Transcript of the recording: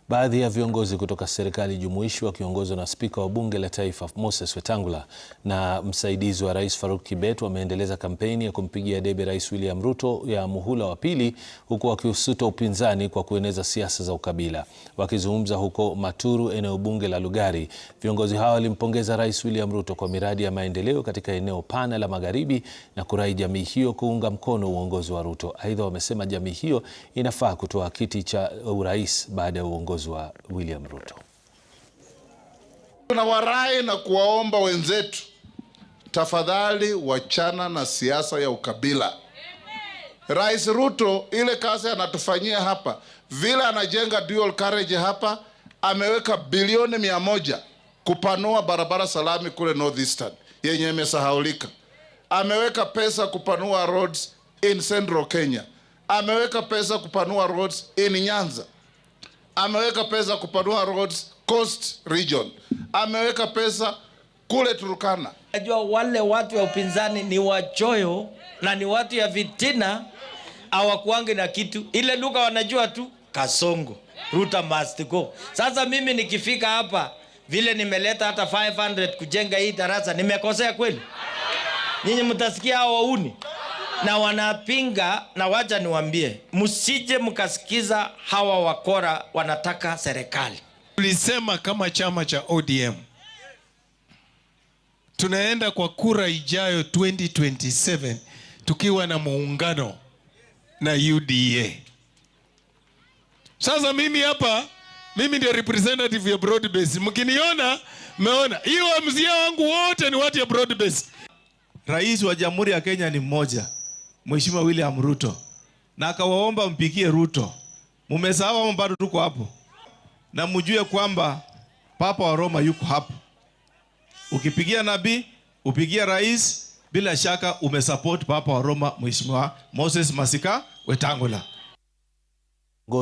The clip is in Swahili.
Baadhi ya viongozi kutoka serikali jumuishi wakiongozwa na Spika wa Bunge la Taifa Moses Wetangula na msaidizi wa Rais Faruk Kibet wameendeleza kampeni ya kumpigia debe Rais William Ruto ya muhula wa pili, huku wakiusuta upinzani kwa kueneza siasa za ukabila. Wakizungumza huko Maturu, eneo bunge la Lugari, viongozi hawa walimpongeza Rais William Ruto kwa miradi ya maendeleo katika eneo pana la Magharibi na kurai jamii hiyo kuunga mkono uongozi wa Ruto. Aidha, wamesema jamii hiyo inafaa kutoa kiti cha urais baada ya uongozi wa William Ruto. Tunawarai na kuwaomba wenzetu, tafadhali wachana na siasa ya ukabila. Rais Ruto ile kazi anatufanyia hapa, vile anajenga dual carriage hapa, ameweka bilioni 100 kupanua barabara salami kule Northeastern yenye imesahaulika. Ameweka pesa kupanua roads in Central Kenya. Ameweka pesa kupanua roads in Nyanza. Ameweka pesa kupanua roads Coast Region. Ameweka pesa kule Turkana. Najua wale watu wa upinzani ni wachoyo na ni watu ya vitina, hawakuangi na kitu. Ile lugha wanajua tu Kasongo, Ruto must go. Sasa mimi nikifika hapa vile nimeleta hata 500 kujenga hii darasa, nimekosea kweli? Nyinyi mtasikia hao wauni na wanapinga, na wacha niwaambie, msije mkasikiza hawa wakora wanataka serikali. Tulisema kama chama cha ODM tunaenda kwa kura ijayo 2027 tukiwa na muungano na UDA. Sasa mimi hapa, mimi ndio representative ya broad base. Mkiniona meona hiyo mzia wangu wote ni watu ya broad base. Rais wa Jamhuri ya Kenya ni mmoja, Mheshimiwa William Ruto, na akawaomba mpigie Ruto. Mumesahau ama bado tuko hapo? Na mjue kwamba Papa wa Roma yuko hapo. Ukipigia nabii, upigia rais, bila shaka umesupport Papa wa Roma Mheshimiwa Moses Masika Wetangula.